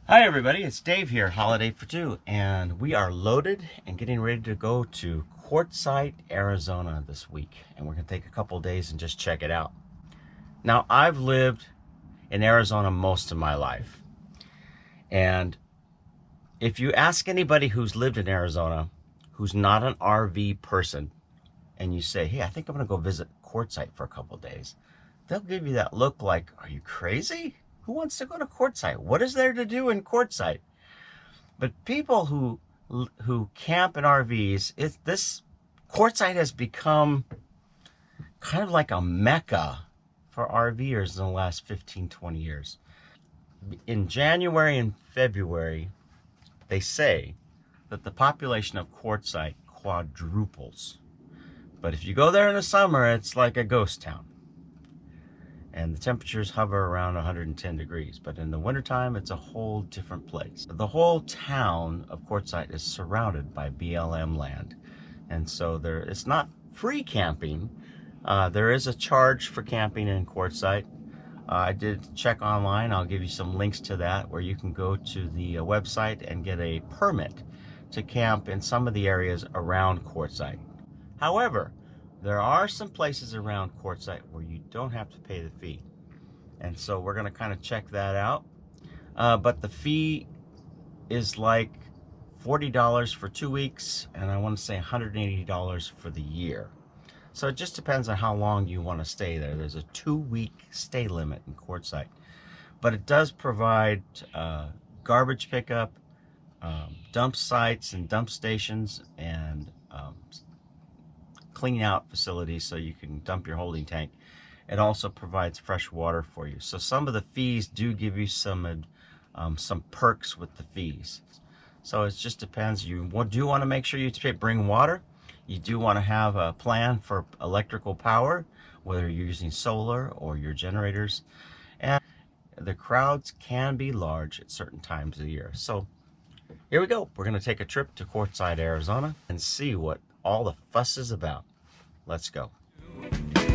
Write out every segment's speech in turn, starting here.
Hi everybody, it's Dave here, Holiday for Two, and we are loaded and getting ready to go to Quartzsite, Arizona this week, and we're going to take a couple days and just check it out. Now, I've lived in Arizona most of my life, and if you ask anybody who's lived in Arizona who's not an RV person, and you say, hey, I think I'm going to go visit Quartzsite for a couple days, they'll give you that look like, are you crazy? Who wants to go to Quartzsite? What is there to do in Quartzsite? But people who camp in RVs, this Quartzsite has become kind of like a mecca for RVers in the last 15, 20 years. In January and February, they say that the population of Quartzsite quadruples. But if you go there in the summer, it's like a ghost town. And the temperatures hover around 110 degrees. But in the wintertime, it's a whole different place. The whole town of Quartzsite is surrounded by BLM land. And so it's not free camping. There is a charge for camping in Quartzsite. I did check online. I'll give you some links to that where you can go to the website and get a permit to camp in some of the areas around Quartzsite. However, there are some places around Quartzsite where you don't have to pay the fee. And so we're going to kind of check that out. But the fee is like $40 for 2 weeks, and I want to say $180 for the year. So it just depends on how long you want to stay there. There's a 2-week stay limit in Quartzsite. But it does provide garbage pickup, dump sites and dump stations, and clean out facilities so you can dump your holding tank. It also provides fresh water for you. So some of the fees do give you some perks with the fees. So it just depends. You do want to make sure you bring water. You do want to have a plan for electrical power, whether you're using solar or your generators. And the crowds can be large at certain times of the year. So here we go. We're going to take a trip to Quartzsite, Arizona and see what all the fuss is about. Let's go.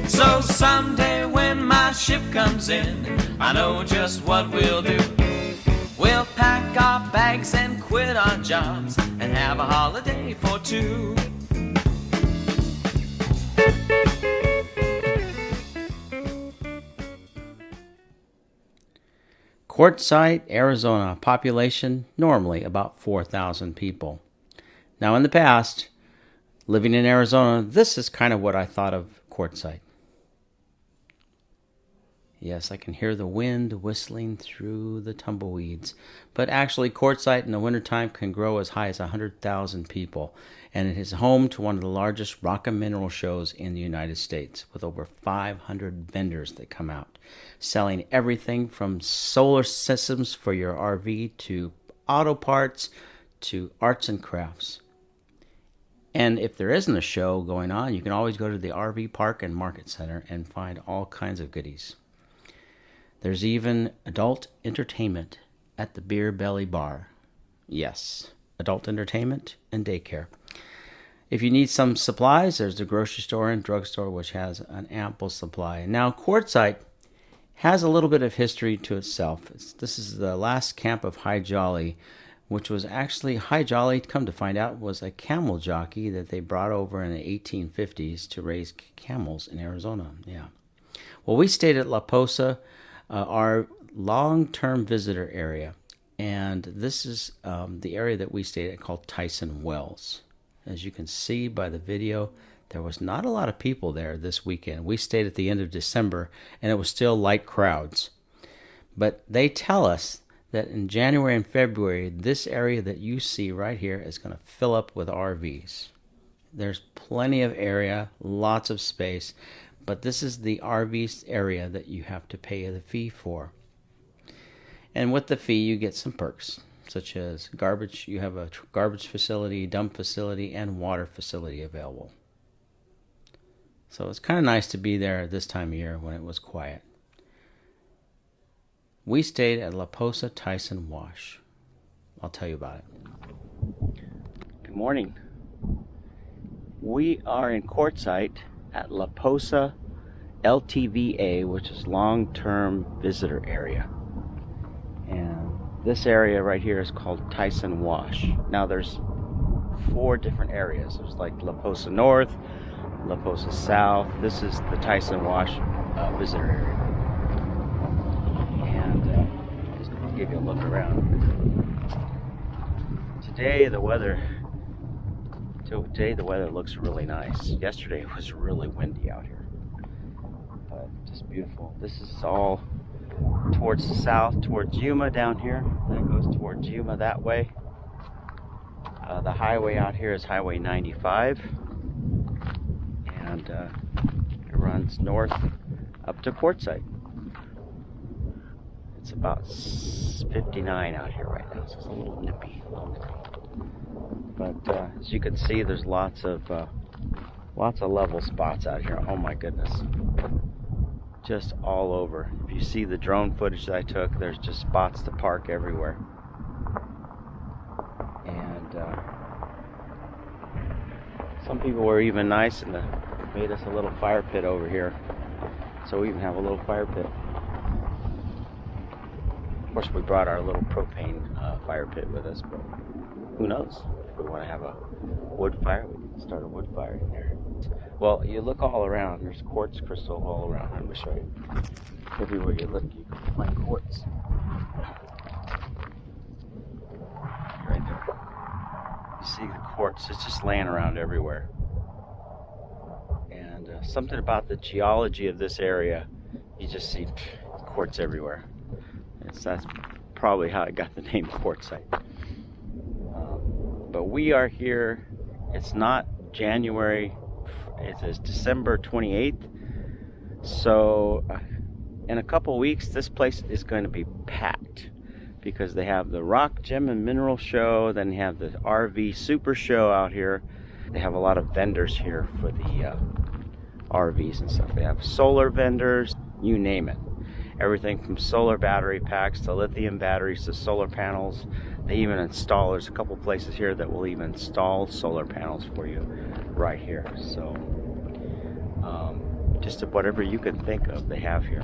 So someday when my ship comes in, I know just what we'll do. We'll pack our bags and quit our jobs and have a holiday for two. Quartzsite, Arizona, population normally about 4,000 people. Now in the past, living in Arizona, this is kind of what I thought of Quartzsite. Yes, I can hear the wind whistling through the tumbleweeds. But actually, Quartzsite in the wintertime can grow as high as 100,000 people. And it is home to one of the largest rock and mineral shows in the United States, with over 500 vendors that come out, selling everything from solar systems for your RV to auto parts to arts and crafts. And if there isn't a show going on, you can always go to the RV Park and Market Center and find all kinds of goodies. There's even adult entertainment at the Beer Belly Bar. Yes, adult entertainment and daycare. If you need some supplies, there's the grocery store and drugstore, which has an ample supply. Now, Quartzsite has a little bit of history to itself. This is the last camp of High Jolly, which was actually High Jolly, come to find out, was a camel jockey that they brought over in the 1850s to raise camels in Arizona. Yeah. Well, we stayed at La Posa, our long-term visitor area, and this is the area that we stayed at called Tyson Wells. As you can see by the video, there was not a lot of people there this weekend. We stayed at the end of December, and it was still light crowds. But they tell us that in January and February, this area that you see right here is going to fill up with RVs. There's plenty of area, lots of space, but this is the RV area that you have to pay the fee for. And with the fee, you get some perks, such as garbage. You have a garbage facility, dump facility, and water facility available. So it's kind of nice to be there this time of year when it was quiet. We stayed at La Posa Tyson Wash. I'll tell you about it. Good morning. We are in Quartzsite at La Posa LTVA, which is long-term visitor area. And This area right here is called Tyson Wash. Now there's 4 different areas. There's like La Posa North, La Posa South. This is the Tyson Wash visitor area. And just to give you a look around. Today the weather looks really nice. Yesterday it was really windy out here. But just beautiful. This is all towards the south, towards Yuma down here. That goes towards Yuma that way. The highway out here is Highway 95. And it runs north up to Quartzsite. It's about 59 out here right now, so it's a little nippy. But as you can see, there's lots of level spots out here. Oh my goodness. Just all over. If you see the drone footage that I took, there's just spots to park everywhere. And some people were even nice and made us a little fire pit over here. So we even have a little fire pit. Of course, we brought our little propane fire pit with us, but who knows? If we want to have a wood fire, we can start a wood fire in there. Well, you look all around, there's quartz crystal all around. Let me show you. Everywhere you look, you can find quartz. Right there. You see the quartz, it's just laying around everywhere. And something about the geology of this area, you just see quartz everywhere. That's probably how I got the name Quartzsite. But we are here, it's not January, it's December 28th. So in a couple weeks, this place is going to be packed because they have the Rock, Gem, and Mineral Show. Then they have the RV Super Show out here. They have a lot of vendors here for the RVs and stuff. They have solar vendors, you name it. Everything from solar battery packs to lithium batteries to solar panels. They even install, there's a couple places here that will even install solar panels for you right here. So just whatever you can think of, they have here.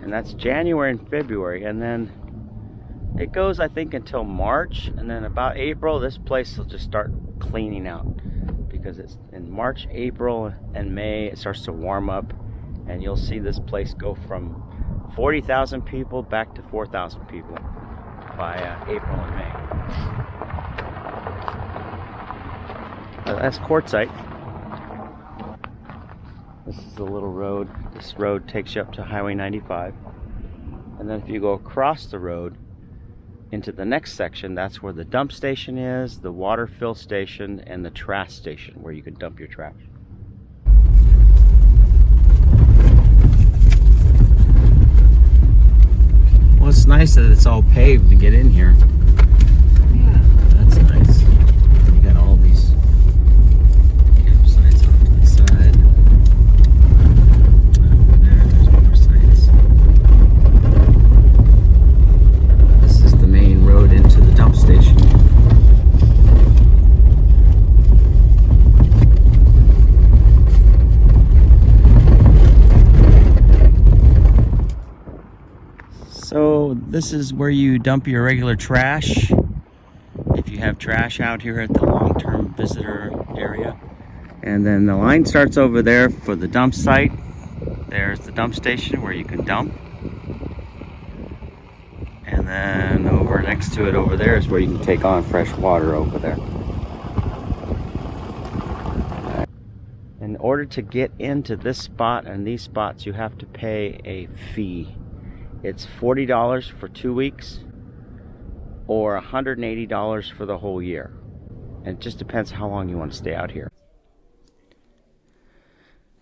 And that's January and February, and then it goes, I think, until March, and then about April this place will just start cleaning out, because it's in March, April, and May it starts to warm up, and you'll see this place go from 40,000 people back to 4,000 people by April and May. That's Quartzsite. This is the little road. This road takes you up to Highway 95. And then if you go across the road into the next section, that's where the dump station is, the water fill station, and the trash station where you can dump your trash. Well, it's nice that it's all paved to get in here. Yeah. That's nice. You got all these campsites off to the side. Over there's more sites. This is the main road into the dump station. So this is where you dump your regular trash. If you have trash out here at the long-term visitor area. And then the line starts over there for the dump site. There's the dump station where you can dump. And then over next to it over there is where you can take on fresh water over there. In order to get into this spot and these spots, you have to pay a fee. It's $40 for 2 weeks or $180 for the whole year. And it just depends how long you want to stay out here.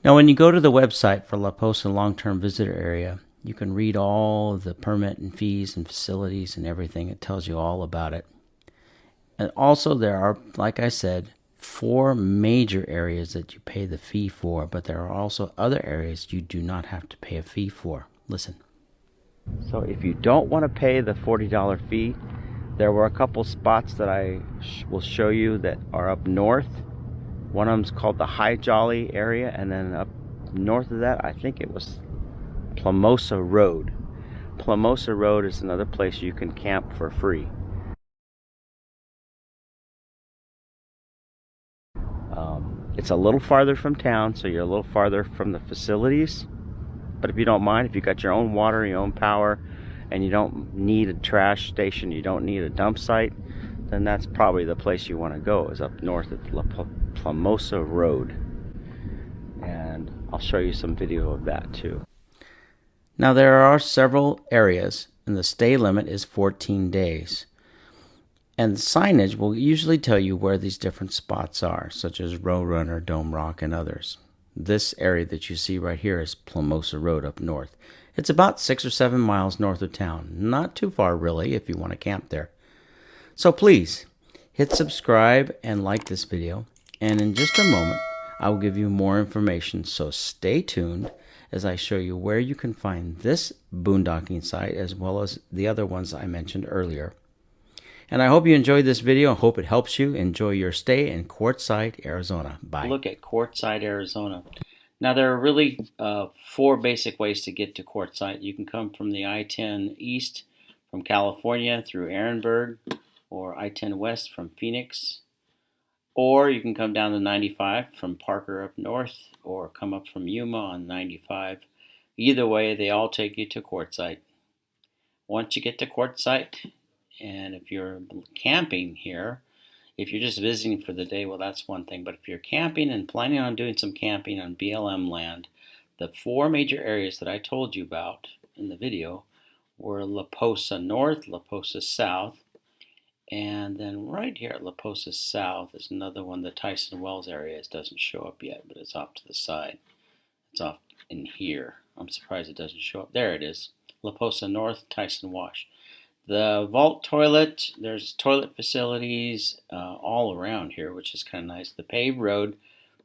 Now, when you go to the website for La Posa Long-Term Visitor Area, you can read all of the permit and fees and facilities and everything. It tells you all about it. And also there are, like I said, 4 major areas that you pay the fee for, but there are also other areas you do not have to pay a fee for. Listen. So if you don't want to pay the $40 fee, there were a couple spots that I will show you that are up north. One of them's called the High Jolly area, and then up north of that, I think it was Plumosa Road. Plumosa Road is another place you can camp for free. It's a little farther from town, so you're a little farther from the facilities. But if you don't mind, if you got your own water, your own power, and you don't need a trash station, you don't need a dump site, then that's probably the place you want to go, is up north at Plumosa Road. And I'll show you some video of that too. Now there are several areas, and the stay limit is 14 days. And the signage will usually tell you where these different spots are, such as Roadrunner, Dome Rock, and others. This area that you see right here is Plumosa Road up north. It's about 6 or 7 miles north of town. Not too far really if you want to camp there. So please, hit subscribe and like this video. And in just a moment, I will give you more information. So stay tuned as I show you where you can find this boondocking site as well as the other ones I mentioned earlier. And I hope you enjoyed this video. I hope it helps you enjoy your stay in Quartzsite, Arizona. Bye. Look at Quartzsite, Arizona. Now there are really 4 basic ways to get to Quartzsite. You can come from the I-10 east from California through Ehrenberg, or I-10 west from Phoenix. Or you can come down the 95 from Parker up north, or come up from Yuma on 95. Either way, they all take you to Quartzsite. Once you get to Quartzsite, and if you're camping here, if you're just visiting for the day, well, that's one thing. But if you're camping and planning on doing some camping on BLM land, the 4 major areas that I told you about in the video were La Posa North, La Posa South, and then right here at La Posa South is another one, the Tyson Wells area. It doesn't show up yet, but it's off to the side. It's off in here. I'm surprised it doesn't show up. There it is. La Posa North, Tyson Wash. The vault toilet, there's toilet facilities all around here, which is kind of nice. The paved road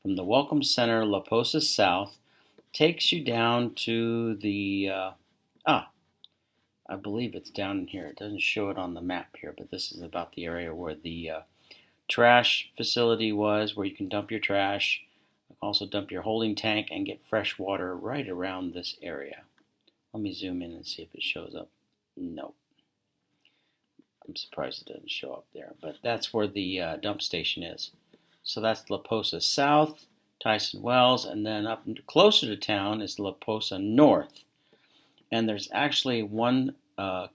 from the Welcome Center, La Posa South, takes you down to the, I believe it's down in here. It doesn't show it on the map here, but this is about the area where the trash facility was, where you can dump your trash, also dump your holding tank, and get fresh water right around this area. Let me zoom in and see if it shows up. Nope. I'm surprised it doesn't show up there, but that's where the dump station is. So that's La Posa South, Tyson Wells, and then up closer to town is La Posa North. And there's actually one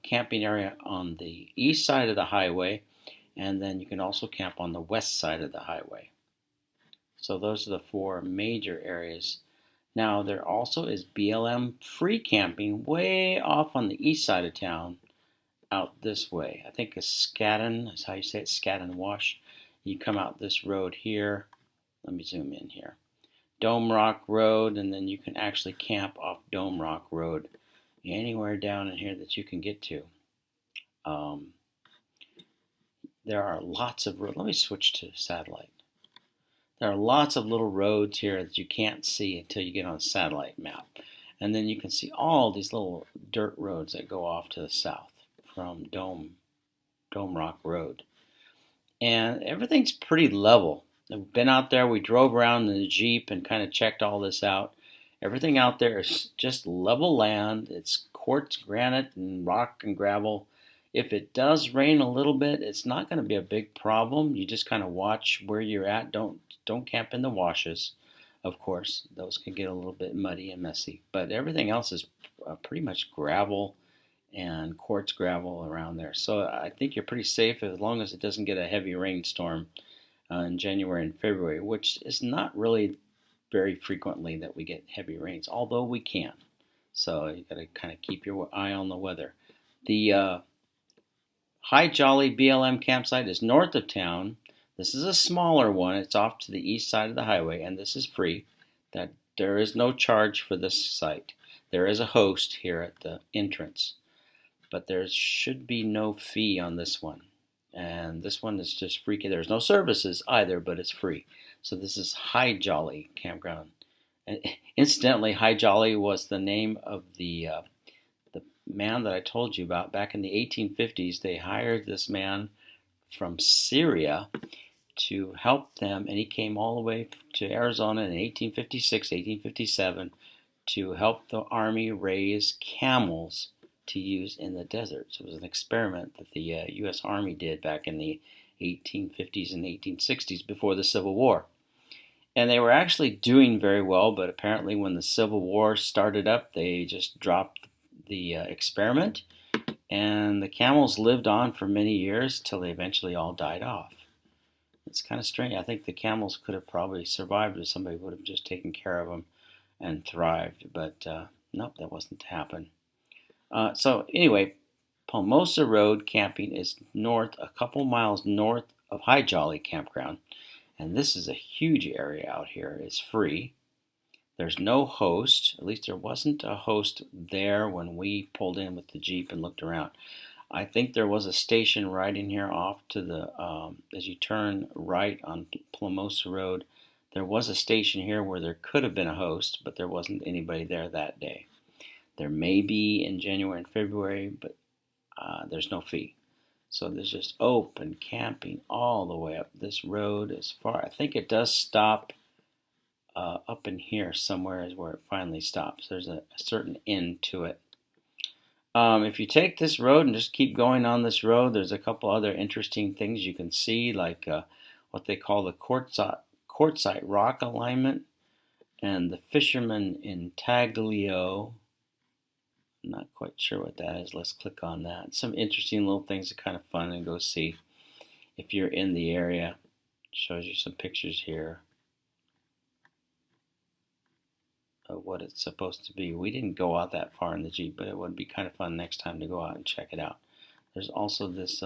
camping area on the east side of the highway, and then you can also camp on the west side of the highway. So those are the 4 major areas. Now there also is BLM free camping way off on the east side of town, out this way. I think it's Skadden, is how you say it, Skadden Wash. You come out this road here. Let me zoom in here. Dome Rock Road, and then you can actually camp off Dome Rock Road anywhere down in here that you can get to. There are lots of roads. Let me switch to satellite. There are lots of little roads here that you can't see until you get on a satellite map. And then you can see all these little dirt roads that go off to the south from Dome Rock Road. And everything's pretty level. I've been out there, we drove around in the Jeep and kind of checked all this out. Everything out there is just level land. It's quartz, granite, and rock and gravel. If it does rain a little bit, it's not going to be a big problem. You just kind of watch where you're at. Don't camp in the washes, of course. Those can get a little bit muddy and messy. But everything else is pretty much gravel and quartz gravel around there. So I think you're pretty safe as long as it doesn't get a heavy rainstorm in January and February, which is not really very frequently that we get heavy rains, although we can. So you got to kind of keep your eye on the weather. The High Jolly BLM campsite is north of town. This is a smaller one. It's off to the east side of the highway, and this is free. That there is no charge for this site. There is a host here at the entrance, but there should be no fee on this one. And this one is just free. There's no services either, but it's free. So this is High Jolly Campground. And incidentally, High Jolly was the name of the man that I told you about back in the 1850s. They hired this man from Syria to help them, and he came all the way to Arizona in 1856, 1857 to help the army raise camels to use in the deserts. It was an experiment that the U.S. Army did back in the 1850s and 1860s before the Civil War. And they were actually doing very well, but apparently when the Civil War started up, they just dropped the experiment, and the camels lived on for many years till they eventually all died off. It's kind of strange. I think the camels could have probably survived if somebody would have just taken care of them and thrived, but nope, that wasn't to happen. So anyway, Plumosa Road camping is a couple miles north of High Jolly Campground. And this is a huge area out here. It's free. There's no host. At least there wasn't a host there when we pulled in with the Jeep and looked around. I think there was a station right in here off to the, as you turn right on Plumosa Road, there was a station here where there could have been a host, but there wasn't anybody there that day. There may be in January and February, but there's no fee. So there's just open camping all the way up this road as far. I think it does stop up in here somewhere is where it finally stops. There's a certain end to it. If you take this road and just keep going on this road, there's a couple other interesting things you can see, like what they call the Quartzsite rock alignment and the fisherman intaglio. I'm not quite sure what that is. Let's click on that. Some interesting little things that are kind of fun and go see if you're in the area. It shows you some pictures here of what it's supposed to be. We didn't go out that far in the Jeep, but it would be kind of fun next time to go out and check it out. There's also this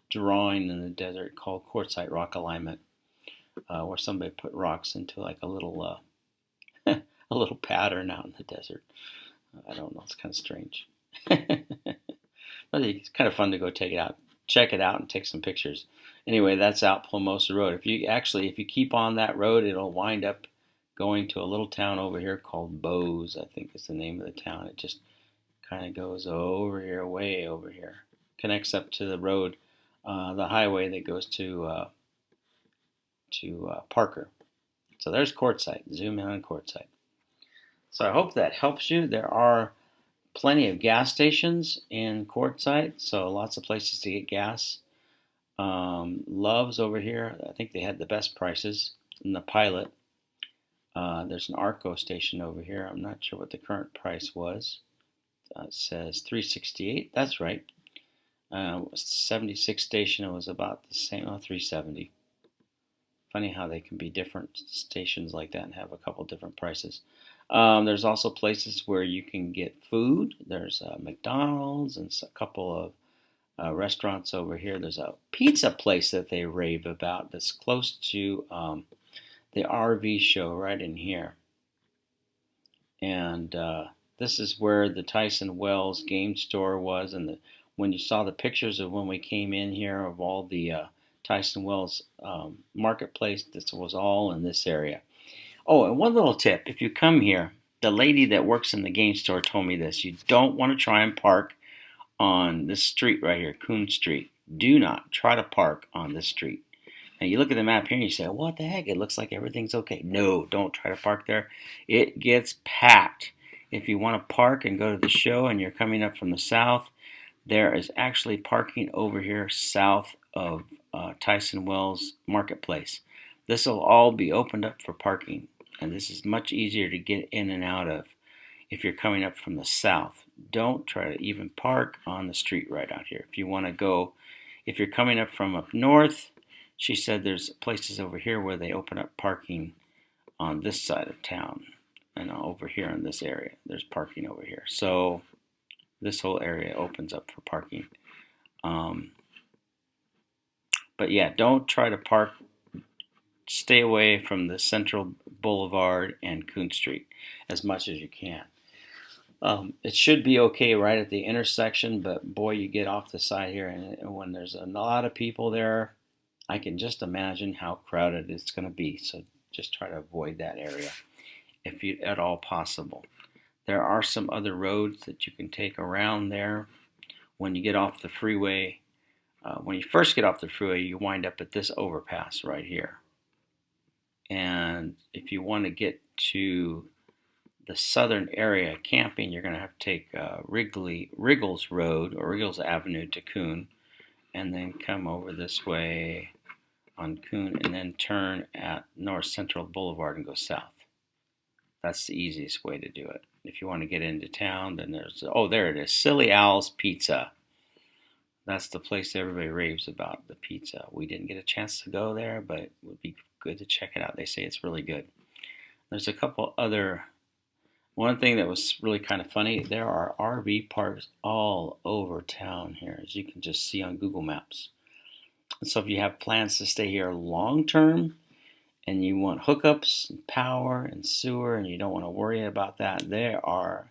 drawing in the desert called Quartzsite rock alignment, where somebody put rocks into like a little a little pattern out in the desert. I don't know. It's kind of strange. But it's kind of fun to go check it out and take some pictures. Anyway, that's out Plumosa Road. If you keep on that road, it'll wind up going to a little town over here called Bose, I think is the name of the town. It just kind of goes over here, way over here. Connects up to the road, the highway that goes to Parker. So there's Quartzsite. Zoom in on Quartzsite. So I hope that helps you. There are plenty of gas stations in Quartzsite, so lots of places to get gas. Love's over here. I think they had the best prices in the Pilot. There's an Arco station over here. I'm not sure what the current price was. It says $368. That's right. 76 station, it was about the same. Oh, $370. Funny how they can be different stations like that and have a couple different prices. There's also places where you can get food. There's McDonald's and a couple of restaurants over here. There's a pizza place that they rave about that's close to the RV show right in here. And this is where the Tyson Wells game store was. And when you saw the pictures of when we came in here of all the Tyson Wells marketplace, this was all in this area. Oh, and one little tip. If you come here, the lady that works in the game store told me this. You don't want to try and park on this street right here, Coon Street. Do not try to park on this street. Now, you look at the map here and you say, what the heck? It looks like everything's okay. No, don't try to park there. It gets packed. If you want to park and go to the show and you're coming up from the south, there is actually parking over here south of Tyson Wells Marketplace. This will all be opened up for parking. And this is much easier to get in and out of if you're coming up from the south. Don't try to even park on the street right out here. If you want to go, if you're coming up from up north, she said there's places over here where they open up parking on this side of town. And over here in this area, there's parking over here. So this whole area opens up for parking. But yeah, don't try to park. Stay away from the Central Boulevard and Coon Street as much as you can. It should be okay right at the intersection, but boy, you get off the side here, and when there's a lot of people there, I can just imagine how crowded it's going to be. So just try to avoid that area if you at all possible. There are some other roads that you can take around there. When you get off the freeway, when you first get off the freeway, you wind up at this overpass right here. And if you want to get to the southern area camping, you're going to have to take Riggles Road or Riggles Avenue to Coon, and then come over this way on Coon, and then turn at North Central Boulevard and go south. That's the easiest way to do it. If you want to get into town, then there it is, Silly Owl's Pizza. That's the place everybody raves about, the pizza. We didn't get a chance to go there, but it would be good to check it out. They say it's really good. There's a couple other. One thing that was really kind of funny, there are RV parks all over town here, as you can just see on Google Maps. So if you have plans to stay here long term and you want hookups and power and sewer and you don't want to worry about that, there are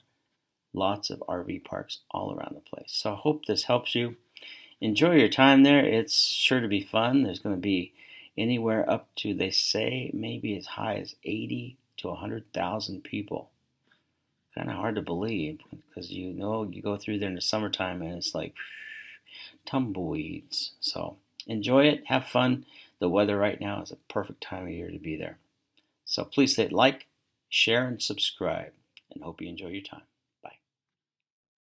lots of RV parks all around the place. So I hope this helps you. Enjoy your time there. It's sure to be fun. There's going to be anywhere up to, they say, maybe as high as 80 to 100,000 people. Kind of hard to believe because you go through there in the summertime and it's like tumbleweeds. So enjoy it. Have fun. The weather right now is a perfect time of year to be there. So please hit like, share, and subscribe, and hope you enjoy your time.